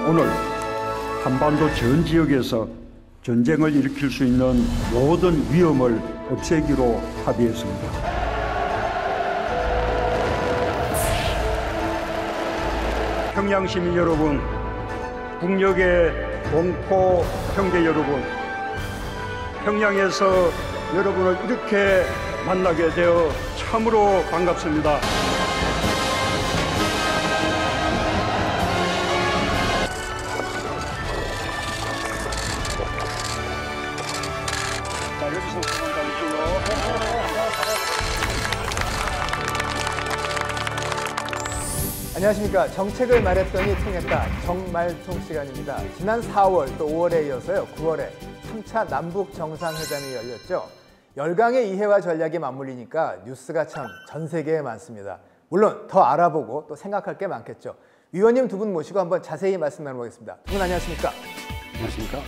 오늘 한반도 전 지역에서 전쟁을 일으킬 수 있는 모든 위험을 없애기로 합의했습니다. 평양 시민 여러분, 북녘의 동포 형제 여러분, 평양에서 여러분을 이렇게 만나게 되어 참으로 반갑습니다. 자, 여기서 수고 가주시고요. 안녕하십니까. 정책을 말했더니 통했다. 정말통 시간입니다. 지난 4월 또 5월에 이어서요. 9월에 3차 남북 정상회담이 열렸죠. 열강의 이해와 전략이 맞물리니까 뉴스가 참 전 세계에 많습니다. 물론 더 알아보고 또 생각할 게 많겠죠. 위원님 두 분 모시고 한번 자세히 말씀 나눠보겠습니다. 두 분 안녕하십니까? 안녕하십니까?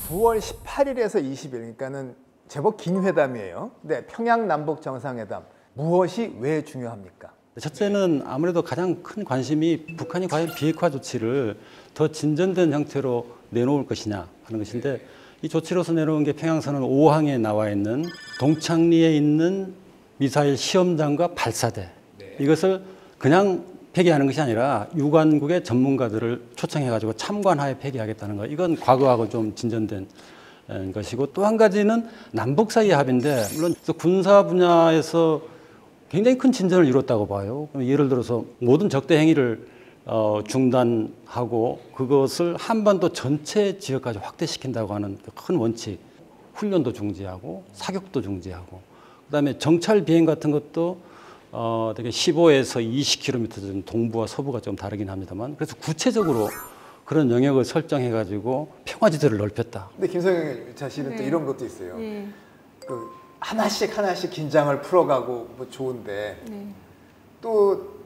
(9월 18일에서 20일) 그러니까는 제법 긴 회담이에요. 근데 평양 남북 정상회담 무엇이 왜 중요합니까? 첫째는 아무래도 가장 큰 관심이 북한이 과연 비핵화 조치를 더 진전된 형태로 내놓을 것이냐 하는 것인데, 이 조치로서 내놓은 게 평양선언 5항에 나와 있는 동창리에 있는 미사일 시험장과 발사대, 이것을 그냥 폐기하는 것이 아니라 유관국의 전문가들을 초청해가지고 참관하에 폐기하겠다는 거, 이건 과거하고 좀 진전된 것이고, 또 한 가지는 남북 사이의 합의인데, 물론 군사 분야에서 굉장히 큰 진전을 이뤘다고 봐요. 예를 들어서 모든 적대 행위를 중단하고 그것을 한반도 전체 지역까지 확대시킨다고 하는 큰 원칙, 훈련도 중지하고 사격도 중지하고, 그다음에 정찰 비행 같은 것도 되게 15에서 20km 정도 동부와 서부가 좀 다르긴 합니다만, 그래서 구체적으로 그런 영역을 설정해가지고 평화지대를 넓혔다. 근데 김성영 의원님, 사실은 또 이런 것도 있어요. 그 하나씩 긴장을 풀어가고 뭐 좋은데 또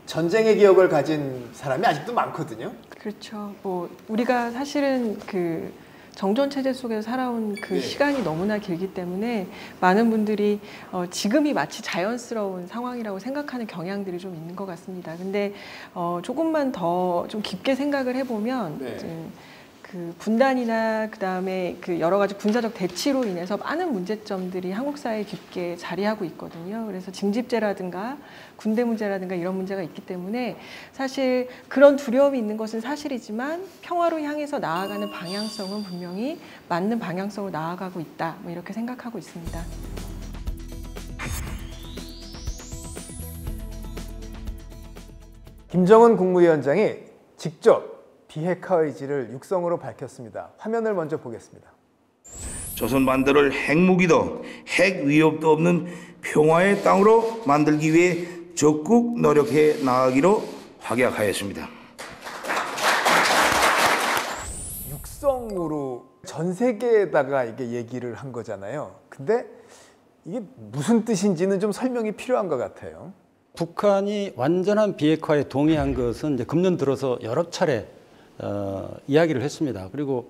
전쟁의 기억을 가진 사람이 아직도 많거든요. 그렇죠. 뭐 우리가 사실은 그 정전 체제 속에서 살아온 그 시간이 너무나 길기 때문에 많은 분들이 지금이 마치 자연스러운 상황이라고 생각하는 경향들이 좀 있는 것 같습니다. 근데 조금만 더 좀 깊게 생각을 해보면 그 분단이나 그다음에 그 여러 가지 군사적 대치로 인해서 많은 문제점들이 한국 사회에 깊게 자리하고 있거든요. 그래서 징집제라든가 군대 문제라든가 이런 문제가 있기 때문에 사실 그런 두려움이 있는 것은 사실이지만 평화로 향해서 나아가는 방향성은 분명히 맞는 방향성으로 나아가고 있다. 뭐 이렇게 생각하고 있습니다. 김정은 국무위원장이 직접 비핵화 의지를 육성으로 밝혔습니다. 화면을 먼저 보겠습니다. 조선 반도를 핵무기도 핵 위협도 없는 평화의 땅으로 만들기 위해 적극 노력해 나가기로 확약하였습니다. 육성으로 전 세계에다가 이게 얘기를 한 거잖아요. 근데 이게 무슨 뜻인지는 좀 설명이 필요한 것 같아요. 북한이 완전한 비핵화에 동의한 것은 이제 금년 들어서 여러 차례 이야기를 했습니다. 그리고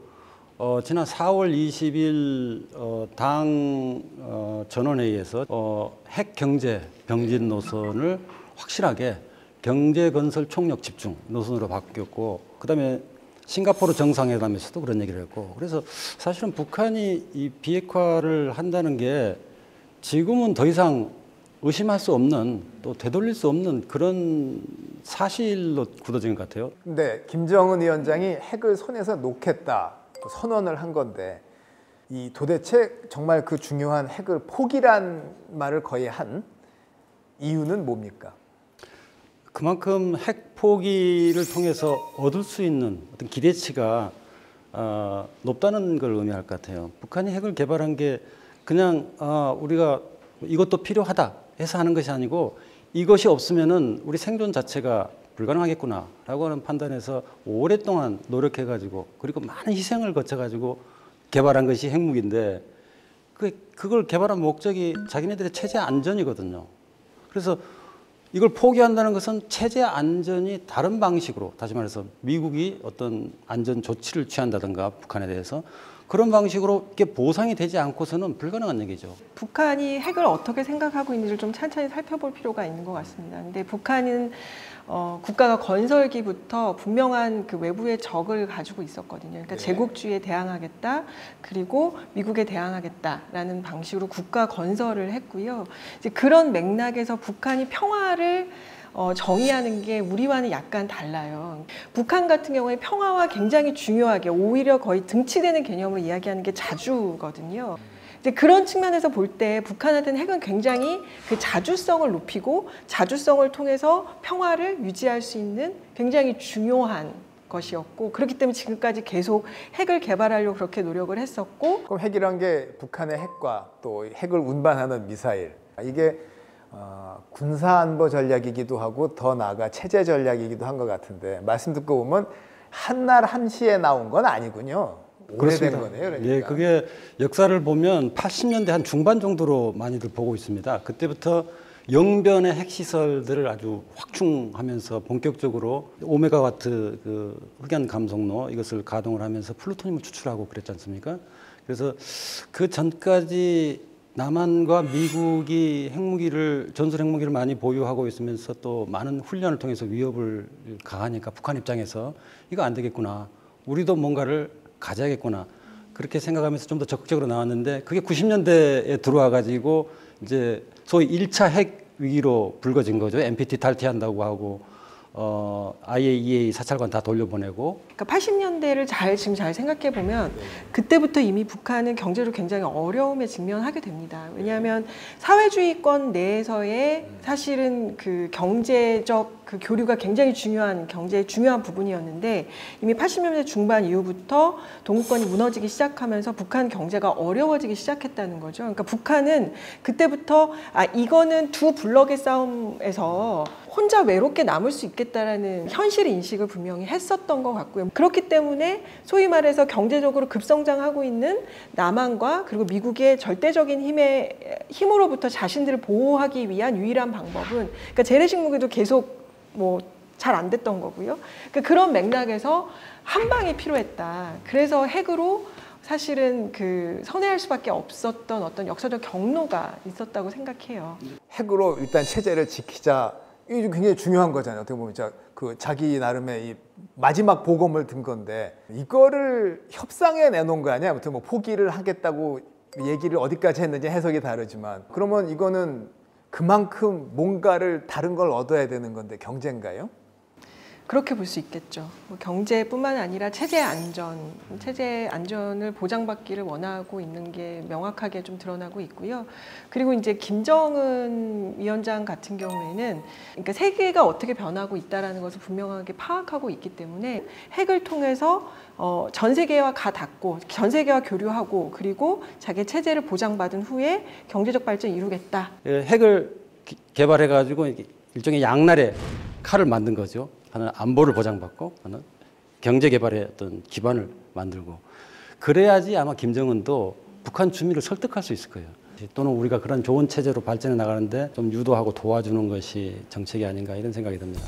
지난 4월 20일 당 전원회의에서 핵 경제 병진 노선을 확실하게 경제 건설 총력 집중 노선으로 바뀌었고, 그다음에 싱가포르 정상회담에서도 그런 얘기를 했고, 그래서 사실은 북한이 이 비핵화를 한다는 게 지금은 더 이상 의심할 수 없는, 또 되돌릴 수 없는 그런 사실로 굳어진 것 같아요. 근데 김정은 위원장이 핵을 손에서 놓겠다 또 선언을 한 건데, 이 도대체 정말 그 중요한 핵을 포기란 말을 거의 한 이유는 뭡니까? 그만큼 핵 포기를 통해서 얻을 수 있는 어떤 기대치가 높다는 걸 의미할 것 같아요. 북한이 핵을 개발한 게 그냥 우리가 이것도 필요하다 해서 하는 것이 아니고, 이것이 없으면은 우리 생존 자체가 불가능하겠구나라고 하는 판단에서 오랫동안 노력해가지고, 그리고 많은 희생을 거쳐가지고 개발한 것이 핵무기인데, 그걸 개발한 목적이 자기네들의 체제 안전이거든요. 그래서 이걸 포기한다는 것은 체제 안전이 다른 방식으로, 다시 말해서 미국이 어떤 안전 조치를 취한다든가 북한에 대해서 그런 방식으로 이렇게 보상이 되지 않고서는 불가능한 얘기죠. 북한이 핵을 어떻게 생각하고 있는지를 좀 찬찬히 살펴볼 필요가 있는 것 같습니다. 근데 북한은 국가가 건설기부터 분명한 그 외부의 적을 가지고 있었거든요. 그러니까 제국주의에 대항하겠다, 그리고 미국에 대항하겠다라는 방식으로 국가 건설을 했고요. 이제 그런 맥락에서 북한이 평화를 정의하는 게 우리와는 약간 달라요. 북한 같은 경우에 평화와 굉장히 중요하게 오히려 거의 등치되는 개념으로 이야기하는 게 자주거든요. 이제 그런 측면에서 볼 때 북한한테는 핵은 굉장히 그 자주성을 높이고 자주성을 통해서 평화를 유지할 수 있는 굉장히 중요한 것이었고, 그렇기 때문에 지금까지 계속 핵을 개발하려고 그렇게 노력을 했었고. 그럼 핵이란 게 북한의 핵과 또 핵을 운반하는 미사일, 이게 군사안보 전략이기도 하고 더 나아가 체제 전략이기도 한 것 같은데, 말씀 듣고 보면 한날 한시에 나온 건 아니군요. 오래된 거네요. 그러니까. 예, 그게 역사를 보면 80년대 한 중반 정도로 많이들 보고 있습니다. 그때부터 영변의 핵시설들을 아주 확충하면서 본격적으로 5메가와트 그 흑연 감속로 이것을 가동을 하면서 플루토늄을 추출하고 그랬지 않습니까? 그래서 그 전까지 남한과 미국이 핵무기를, 전술 핵무기를 많이 보유하고 있으면서 또 많은 훈련을 통해서 위협을 가하니까 북한 입장에서 이거 안 되겠구나, 우리도 뭔가를 가져야겠구나, 그렇게 생각하면서 좀 더 적극적으로 나왔는데, 그게 90년대에 들어와 가지고 이제 소위 1차 핵 위기로 불거진 거죠. NPT 탈퇴한다고 하고 IAEA 사찰관 다 돌려보내고. 그러니까 80년대를 지금 잘 생각해 보면 그때부터 이미 북한은 경제로 굉장히 어려움에 직면하게 됩니다. 왜냐하면 사회주의권 내에서의 사실은 그 경제적 그 교류가 굉장히 중요한, 경제의 중요한 부분이었는데, 이미 80년대 중반 이후부터 동구권이 무너지기 시작하면서 북한 경제가 어려워지기 시작했다는 거죠. 그러니까 북한은 그때부터 이거는 두 블록의 싸움에서 혼자 외롭게 남을 수 있겠다라는 현실 인식을 분명히 했었던 것 같고요. 그렇기 때문에 소위 말해서 경제적으로 급성장하고 있는 남한과 그리고 미국의 절대적인 힘으로부터 자신들을 보호하기 위한 유일한 방법은, 그러니까 재래식 무기도 계속 잘 안 됐던 거고요. 그러니까 그런 맥락에서 한 방이 필요했다. 그래서 핵으로 사실은 그 선회할 수밖에 없었던 어떤 역사적 경로가 있었다고 생각해요. 핵으로 일단 체제를 지키자, 이게 굉장히 중요한 거잖아요. 어떻게 보면 그 자기 나름의 이 마지막 보검을 든 건데, 이거를 협상에 내놓은 거 아니야? 아무튼 포기를 하겠다고 얘기를 어디까지 했는지 해석이 다르지만, 그러면 이거는 그만큼 뭔가를 다른 걸 얻어야 되는 건데 경제인가요? 그렇게 볼 수 있겠죠. 경제뿐만 아니라 체제 안전을 보장받기를 원하고 있는 게 명확하게 좀 드러나고 있고요. 그리고 이제 김정은 위원장 같은 경우에는, 그러니까 세계가 어떻게 변하고 있다라는 것을 분명하게 파악하고 있기 때문에 핵을 통해서 전 세계와 닿고 전 세계와 교류하고, 그리고 자기 체제를 보장받은 후에 경제적 발전을 이루겠다. 핵을 개발해 가지고 일종의 양날의 칼을 만든 거죠. 하나는 안보를 보장받고, 하나는 경제 개발의 어떤 기반을 만들고, 그래야지 아마 김정은도 북한 주민을 설득할 수 있을 거예요. 또는 우리가 그런 좋은 체제로 발전해 나가는데 좀 유도하고 도와주는 것이 정책이 아닌가, 이런 생각이 듭니다.